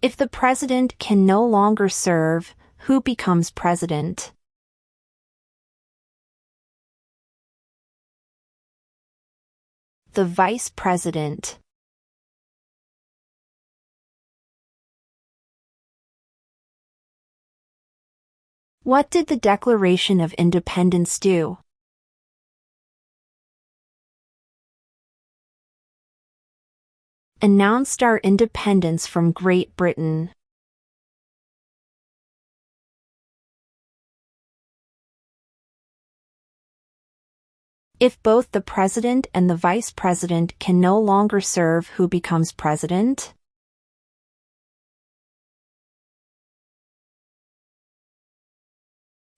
If the president can no longer serve, who becomes president? The vice president. What did the Declaration of Independence do? Announced our independence from Great Britain. If both the president and the vice president can no longer serve, who becomes president?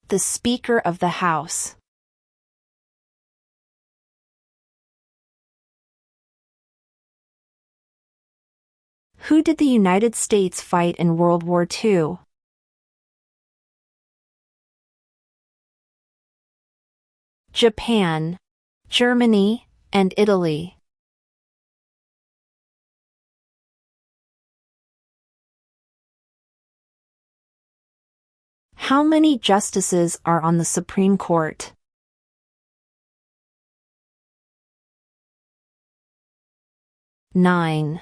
The Speaker of the House. Who did the United States fight in World War II? Japan, Germany, and Italy. How many justices are on the Supreme Court? 9.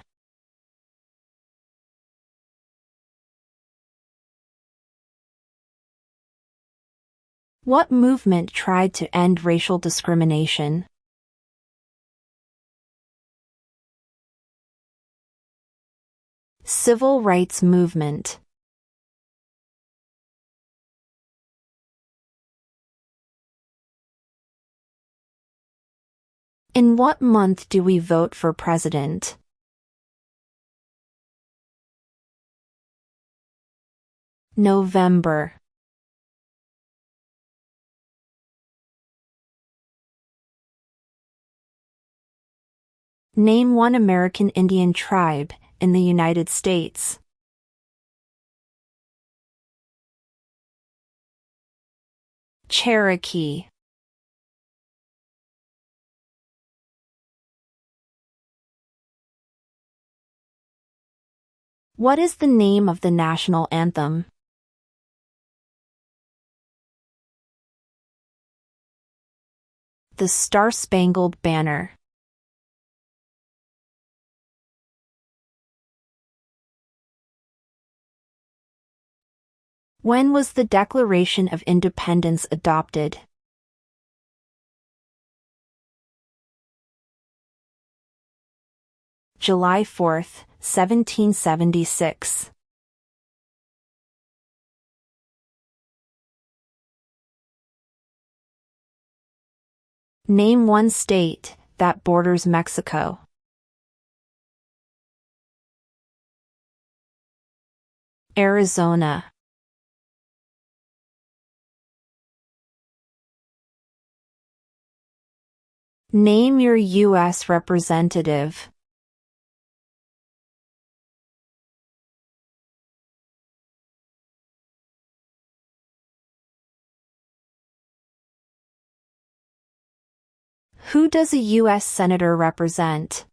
What movement tried to end racial discrimination? Civil rights movement. In what month do we vote for president? November. Name one American Indian tribe in the United States. Cherokee. What is the name of the national anthem? The Star-Spangled Banner. When was the Declaration of Independence adopted? July 4, 1776. Name one state that borders Mexico. Arizona. Name your U.S. representative. Who does a U.S. Senator represent?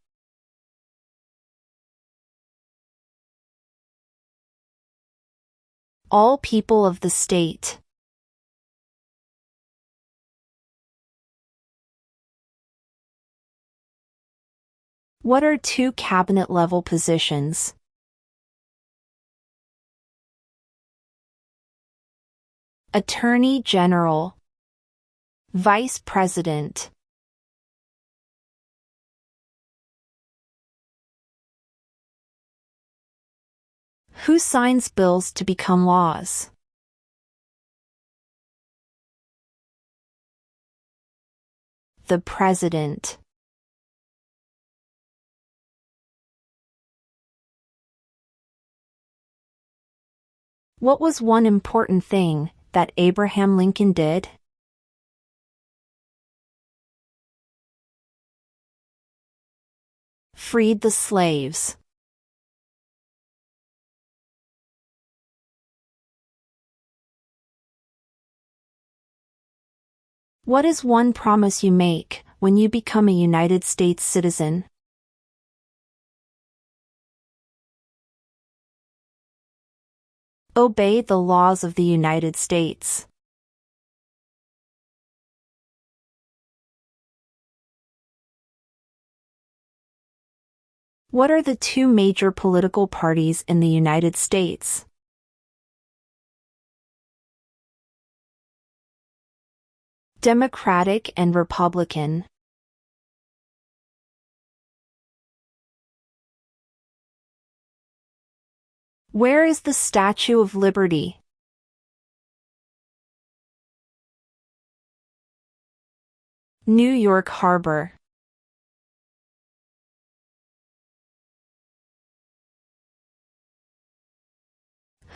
All people of the state. What are two cabinet-level positions? Attorney General. Vice President. Who signs bills to become laws? The President. What was one important thing that Abraham Lincoln did? Freed the slaves. What is one promise you make when you become a United States citizen? Obey the laws of the United States. What are the two major political parties in the United States? Democratic and Republican. Where is the Statue of Liberty? New York Harbor.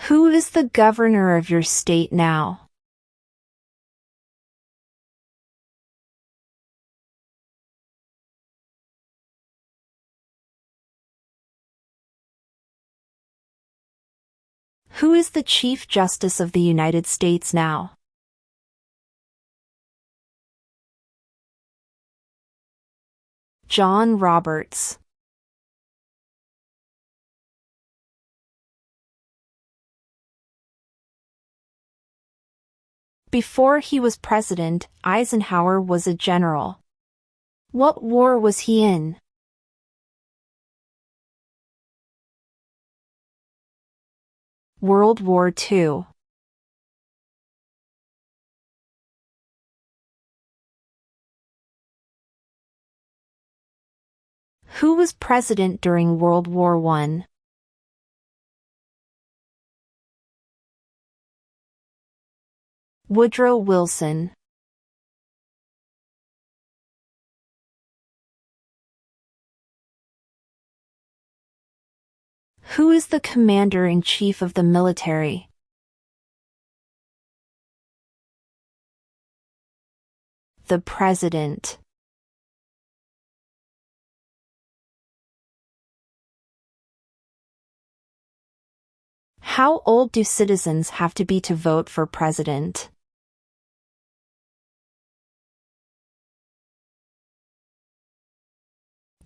Who is the governor of your state now? Who is the Chief Justice of the United States now? John Roberts. Before he was president, Eisenhower was a general. What war was he in? World War II. Who was president during World War I? Woodrow Wilson. Who is the commander-in-chief of the military? The President. How old do citizens have to be to vote for president?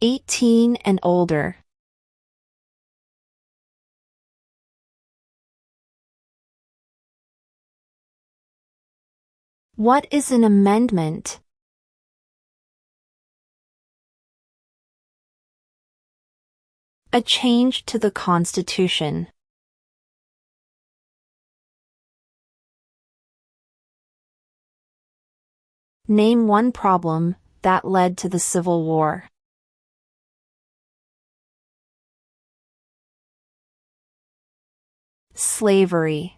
18 and older. What is an amendment? A change to the Constitution. Name one problem that led to the Civil War. Slavery.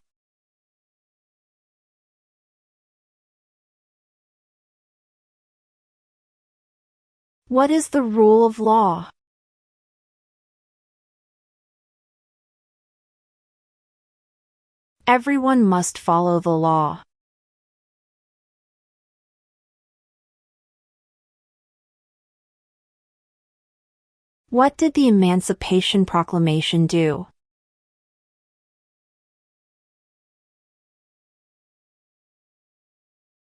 What is the rule of law? Everyone must follow the law. What did the Emancipation Proclamation do?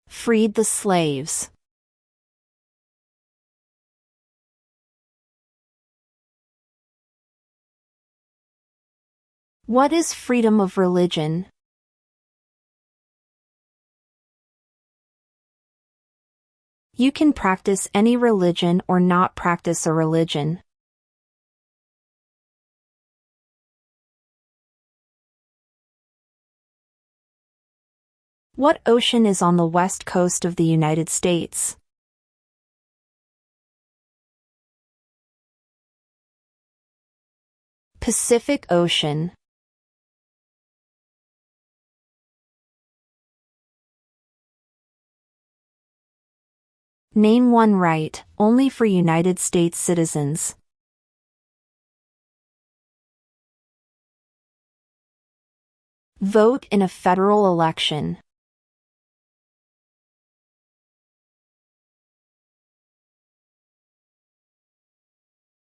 Freed the slaves. What is freedom of religion? You can practice any religion or not practice a religion. What ocean is on the west coast of the United States? Pacific Ocean. Name one right, only for United States citizens. Vote in a federal election.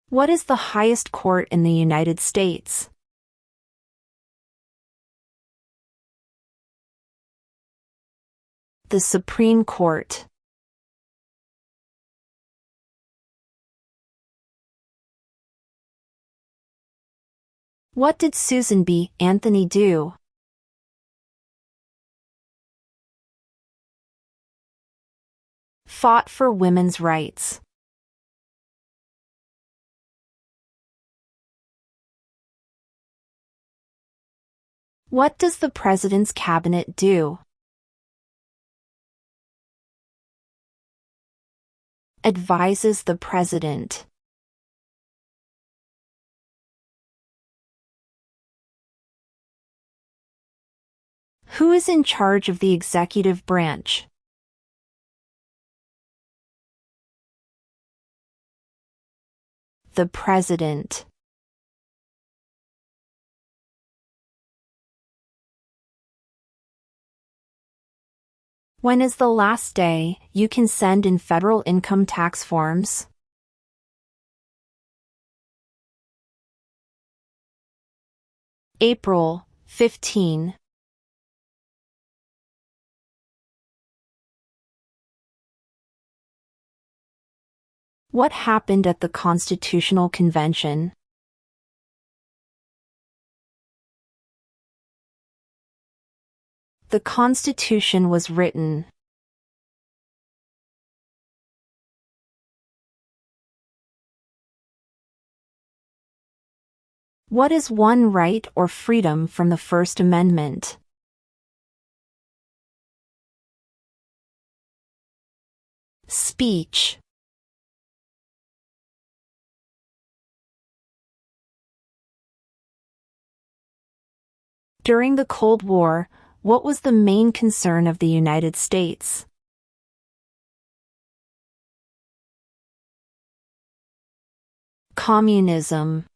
What is the highest court in the United States? The Supreme Court. What did Susan B. Anthony do? Fought for women's rights. What does the president's cabinet do? Advises the president. Who is in charge of the executive branch? The president. When is the last day you can send in federal income tax forms? April 15. What happened at the Constitutional Convention? The Constitution was written. What is one right or freedom from the First Amendment? Speech. During the Cold War, what was the main concern of the United States? Communism.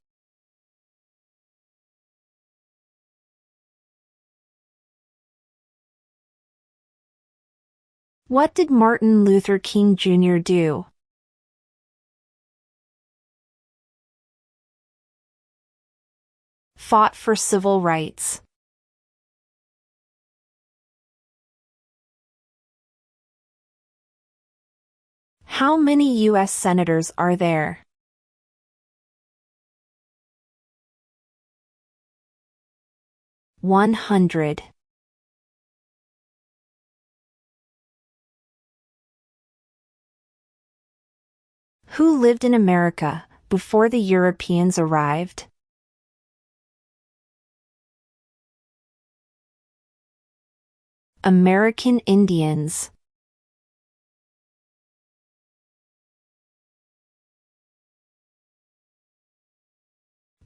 What did Martin Luther King Jr. do? Fought for civil rights. How many U.S. senators are there? 100. Who lived in America before the Europeans arrived? American Indians.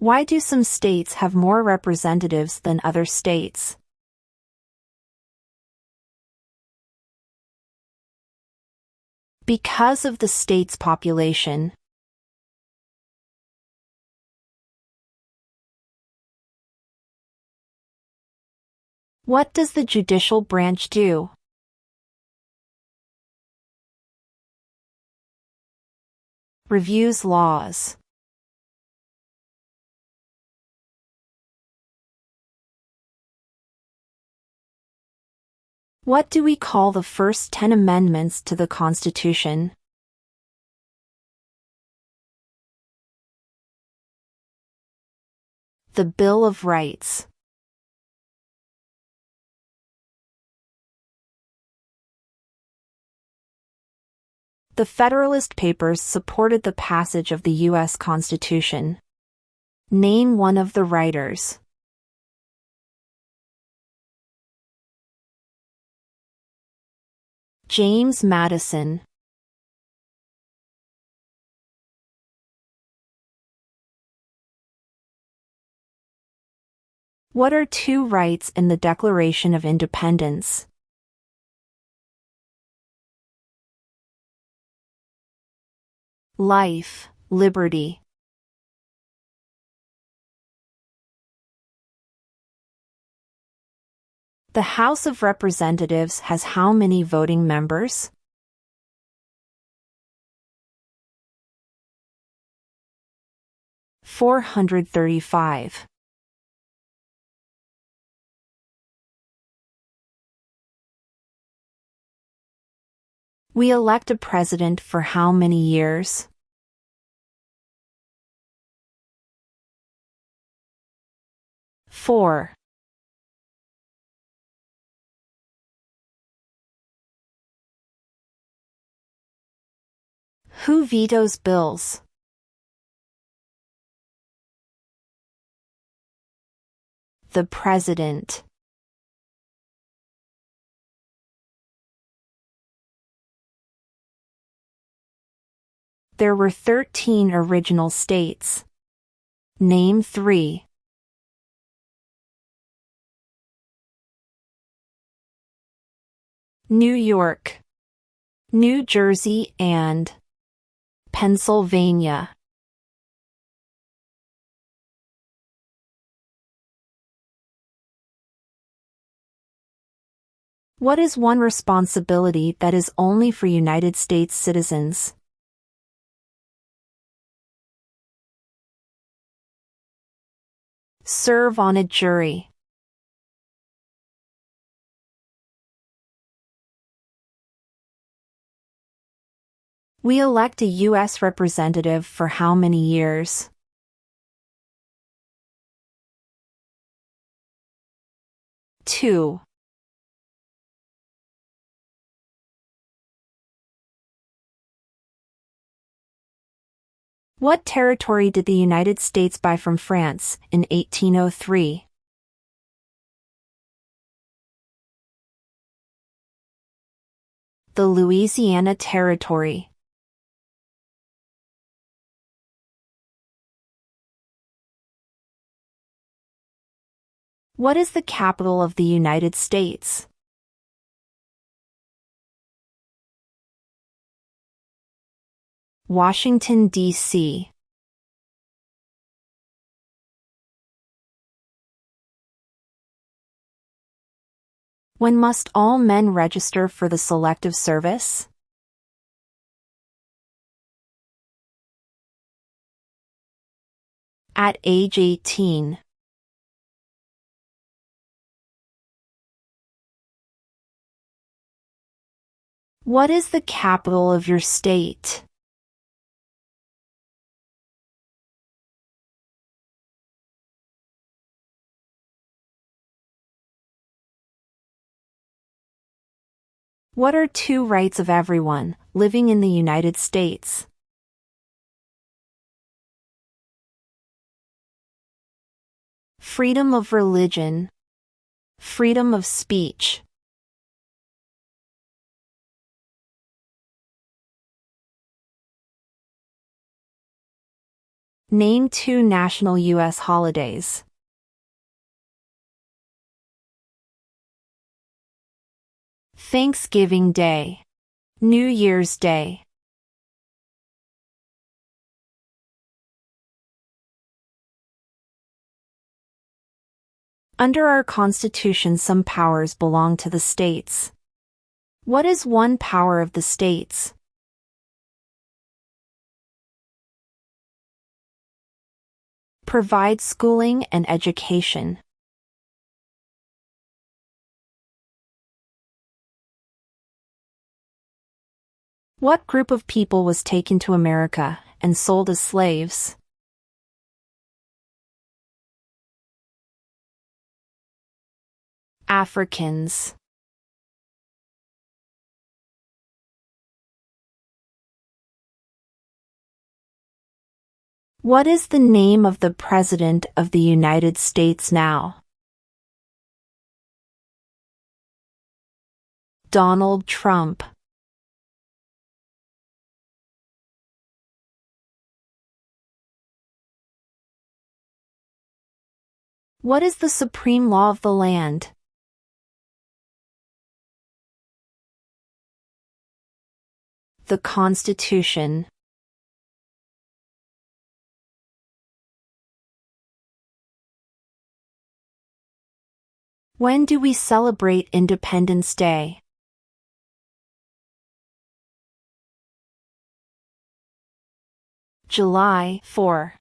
Why do some states have more representatives than other states? Because of the state's population. What does the judicial branch do? Reviews laws. What do we call the first 10 amendments to the Constitution? The Bill of Rights. The Federalist Papers supported the passage of the U.S. Constitution. Name one of the writers. James Madison. What are two rights in the Declaration of Independence? Life, liberty. The House of Representatives has how many voting members? 435. We elect a president for how many years? 4. Who vetoes bills? The President. There were 13 original states. Name 3. New York, New Jersey, and Pennsylvania. What is one responsibility that is only for United States citizens? Serve on a jury. We elect a U.S. representative for how many years? Two. What territory did the United States buy from France in 1803? The Louisiana Territory. What is the capital of the United States? Washington, D.C. When must all men register for the Selective Service? At age 18. What is the capital of your state? What are 2 rights of everyone living in the United States? Freedom of religion, freedom of speech. Name 2 national U.S. holidays. Thanksgiving Day, New Year's Day. Under our Constitution, some powers belong to the states. What is one power of the states? Provide schooling and education. What group of people was taken to America and sold as slaves? Africans. What is the name of the President of the United States now? Donald Trump. What is the supreme law of the land? The Constitution. When do we celebrate Independence Day? July 4.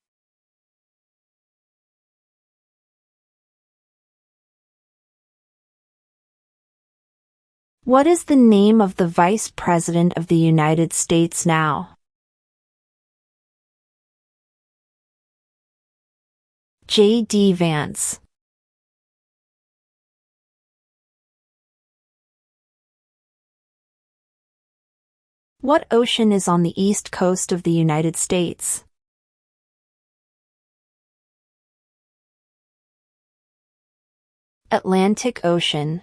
What is the name of the Vice President of the United States now? J.D. Vance. What ocean is on the east coast of the United States? Atlantic Ocean.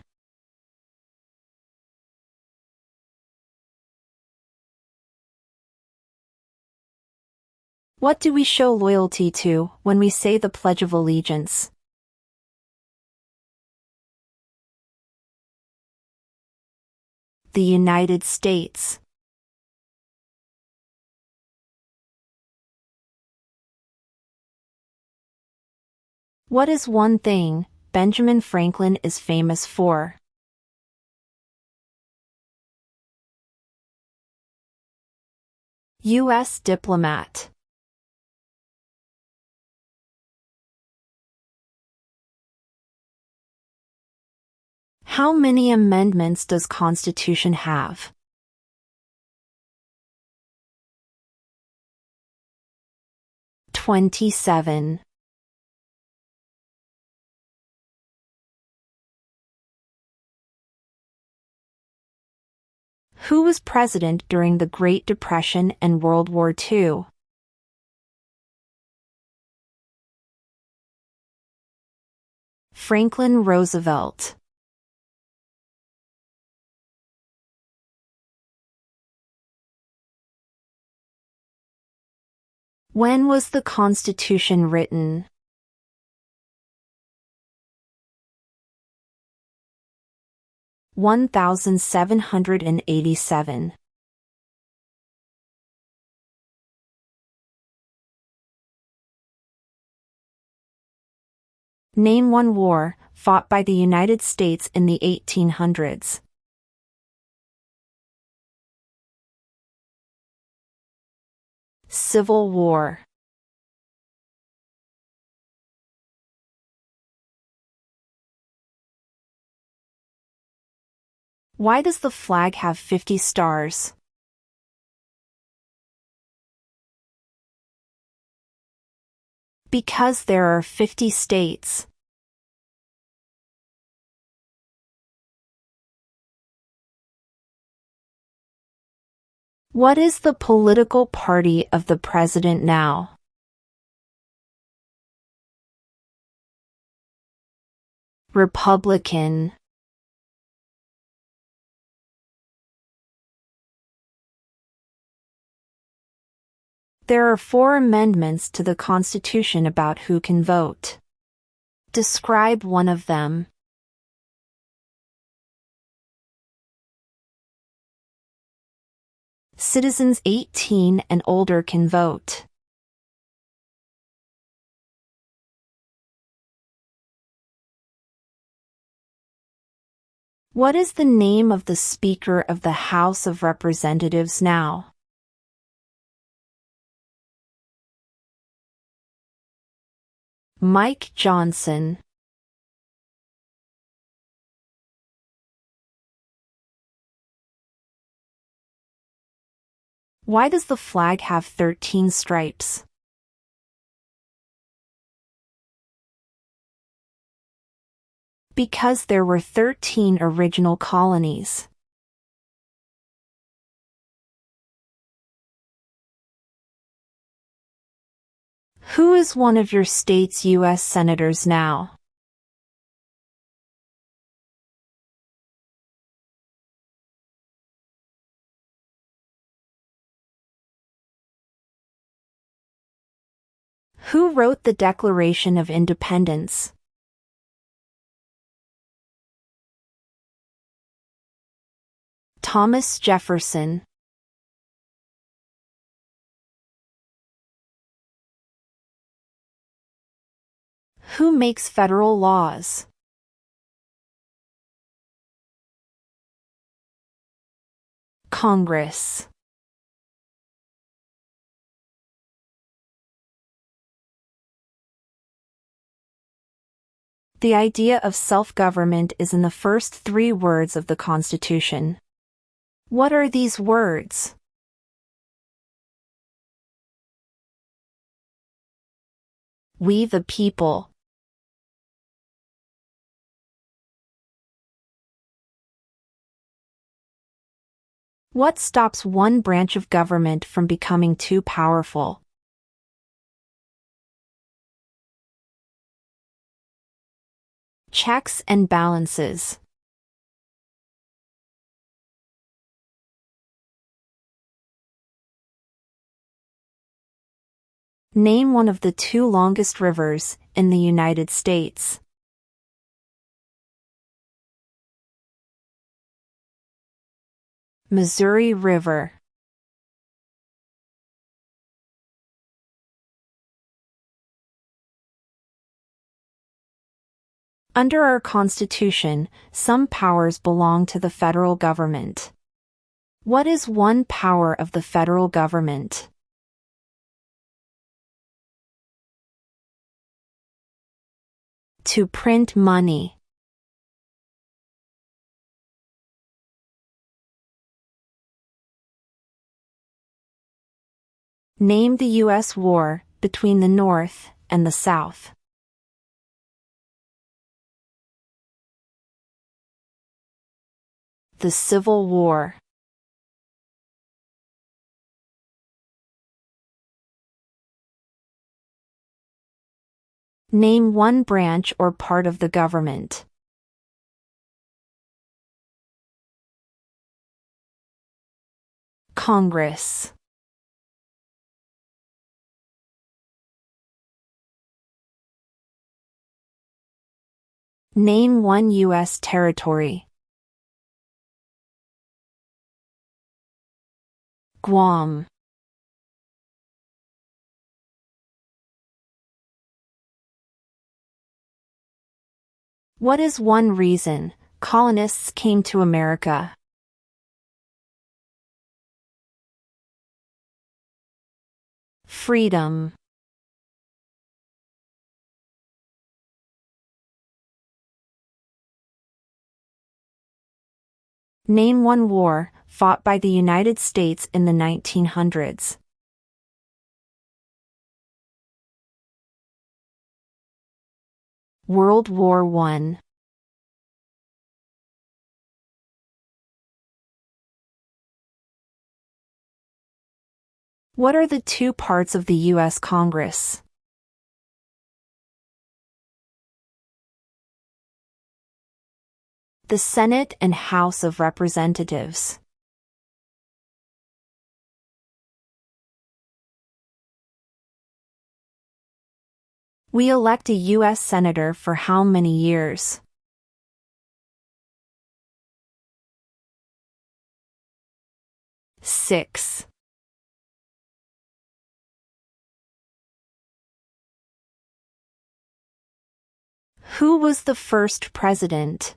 What do we show loyalty to when we say the Pledge of Allegiance? The United States. What is one thing Benjamin Franklin is famous for? U.S. diplomat. How many amendments does Constitution have? "27". Who was president during the Great Depression and World War II? Franklin Roosevelt. When was the Constitution written? (1787). Name one war fought by the United States in the 1800s. Civil War. Why does the flag have 50 stars? Because there are 50 states. What is the political party of the president now? Republican. There are 4 amendments to the Constitution about who can vote. Describe one of them. Citizens 18 and older can vote. What is the name of the Speaker of the House of Representatives now? Mike Johnson. Why does the flag have 13 stripes? Because there were 13 original colonies. Who is one of your state's U.S. senators now? Who wrote the Declaration of Independence? Thomas Jefferson. Who makes federal laws? Congress. The idea of self-government is in the first 3 words of the Constitution. What are these words? We the people. What stops one branch of government from becoming too powerful? Checks and balances. Name one of the two longest rivers in the United States. Missouri River. Under our Constitution, some powers belong to the federal government. What is one power of the federal government? To print money. Name the U.S. war between the North and the South. The Civil War. Name one branch or part of the government. Congress. Name one U.S. territory. Guam. What is one reason colonists came to America? Freedom. Name one war fought by the United States in the 1900s. World War I. What are the two parts of the U.S. Congress? The Senate and House of Representatives. We elect a U.S. Senator for how many years? Six. Who was the first president?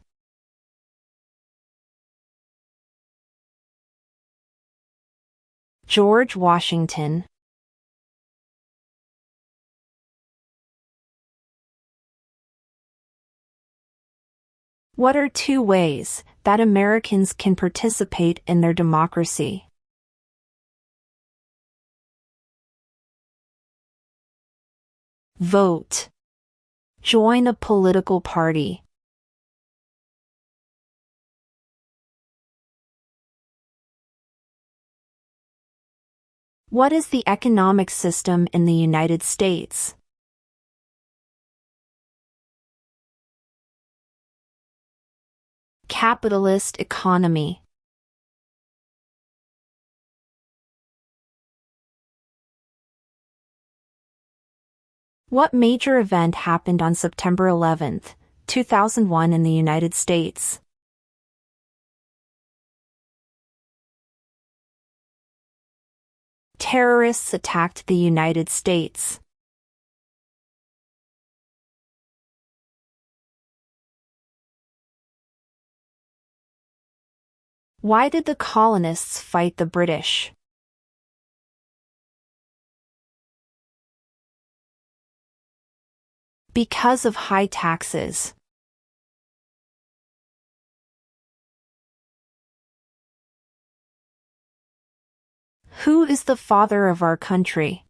George Washington. What are two ways that Americans can participate in their democracy? Vote. Join a political party. What is the economic system in the United States? Capitalist economy. What major event happened on September 11, 2001 in the United States? Terrorists attacked the United States. Why did the colonists fight the British? Because of high taxes. Who is the father of our country?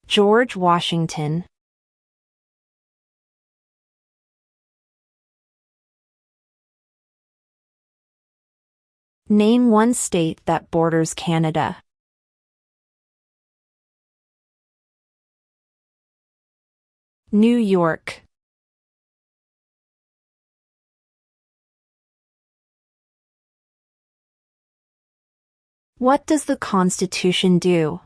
George Washington. Name one state that borders Canada. New York. What does the Constitution do?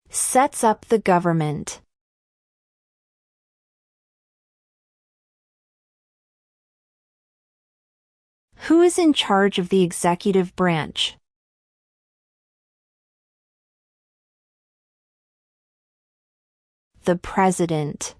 Sets up the government. Who is in charge of the executive branch? The President.